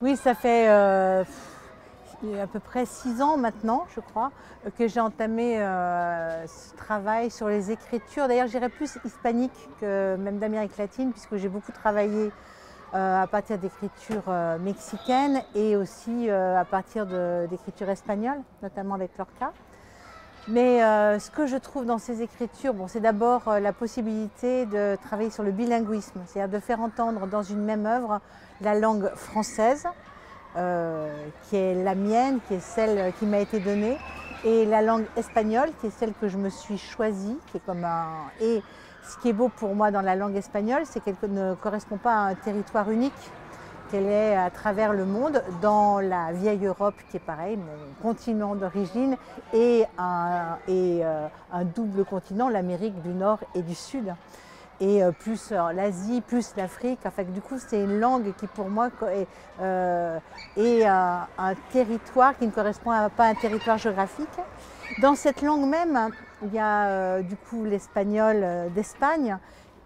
Oui, ça fait à peu près 6 ans maintenant, je crois, que j'ai entamé ce travail sur les écritures. D'ailleurs, je dirais plus hispanique que même d'Amérique latine, puisque j'ai beaucoup travaillé à partir d'écritures mexicaines et aussi à partir d'écritures espagnoles, notamment avec Lorca. Mais ce que je trouve dans ces écritures, bon, c'est d'abord la possibilité de travailler sur le bilinguisme, c'est-à-dire de faire entendre dans une même œuvre la langue française, qui est la mienne, qui est celle qui m'a été donnée, et la langue espagnole, qui est celle que je me suis choisie, qui est comme un... Et ce qui est beau pour moi dans la langue espagnole, c'est qu'elle ne correspond pas à un territoire unique, qu'elle est à travers le monde, dans la vieille Europe qui est pareil, mon continent d'origine, et un double continent, l'Amérique du Nord et du Sud. Et plus l'Asie, plus l'Afrique. Enfin, du coup, c'est une langue qui, pour moi, est un territoire qui ne correspond pas à un territoire géographique. Dans cette langue même, il y a du coup l'espagnol d'Espagne,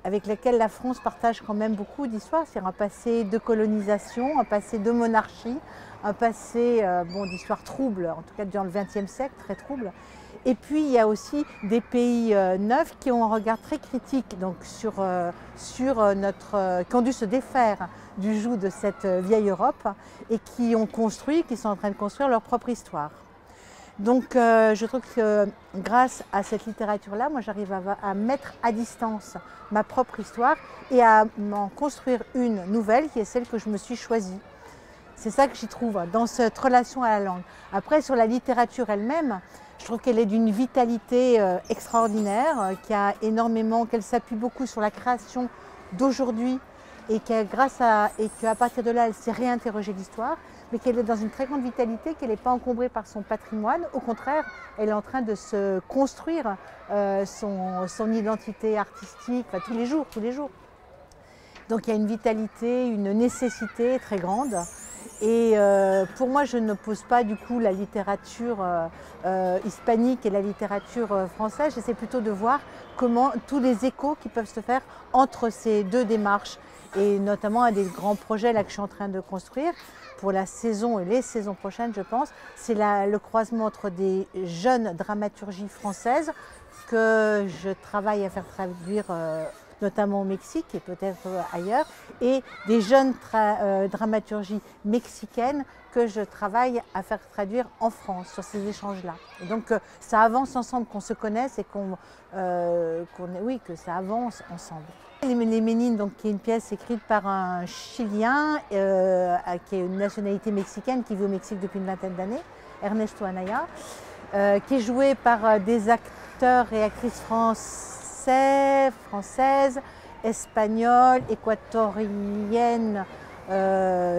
avec lequel la France partage quand même beaucoup d'histoires. C'est un passé de colonisation, un passé de monarchie, un passé d'histoire trouble, en tout cas durant le XXe siècle, très trouble. Et puis il y a aussi des pays neufs qui ont un regard très critique donc, qui ont dû se défaire du joug de cette vieille Europe et qui sont en train de construire leur propre histoire. Donc je trouve que grâce à cette littérature-là, moi j'arrive à mettre à distance ma propre histoire et à m'en construire une nouvelle qui est celle que je me suis choisie. C'est ça que j'y trouve dans cette relation à la langue. Après, sur la littérature elle-même, je trouve qu'elle est d'une vitalité extraordinaire, qu'elle s'appuie beaucoup sur la création d'aujourd'hui et qu'à partir de là, elle s'est réinterrogée l'histoire, mais qu'elle est dans une très grande vitalité, qu'elle n'est pas encombrée par son patrimoine. Au contraire, elle est en train de se construire son identité artistique, enfin, tous les jours. Donc il y a une vitalité, une nécessité très grande. Et pour moi, je n'oppose pas du coup la littérature hispanique et la littérature française. J'essaie plutôt de voir comment tous les échos qui peuvent se faire entre ces deux démarches. Et notamment un des grands projets là, que je suis en train de construire pour la saison et les saisons prochaines, je pense, c'est le croisement entre des jeunes dramaturgies françaises que je travaille à faire traduire notamment au Mexique et peut-être ailleurs, et des jeunes dramaturgies mexicaines que je travaille à faire traduire en France sur ces échanges-là. Et donc ça avance ensemble, qu'on se connaisse et que ça avance ensemble. Les Ménines, donc, qui est une pièce écrite par un Chilien qui a une nationalité mexicaine, qui vit au Mexique depuis une vingtaine d'années, Ernesto Anaya, qui est joué par des acteurs et actrices françaises, espagnoles, équatoriennes,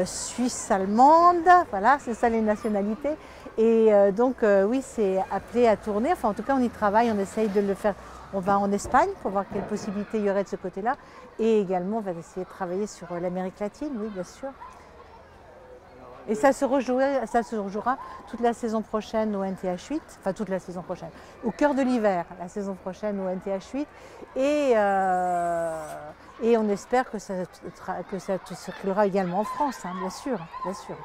suisses, allemandes, voilà, c'est ça les nationalités. Et oui, c'est appelé à tourner, enfin en tout cas on y travaille, on essaye de le faire. On va en Espagne pour voir quelles possibilités il y aurait de ce côté-là. Et également, on va essayer de travailler sur l'Amérique latine, oui, bien sûr. Et ça se rejouera toute la saison prochaine au NTH8, enfin toute la saison prochaine, au cœur de l'hiver, la saison prochaine au NTH8. Et on espère que ça circulera également en France, hein, bien sûr, bien sûr.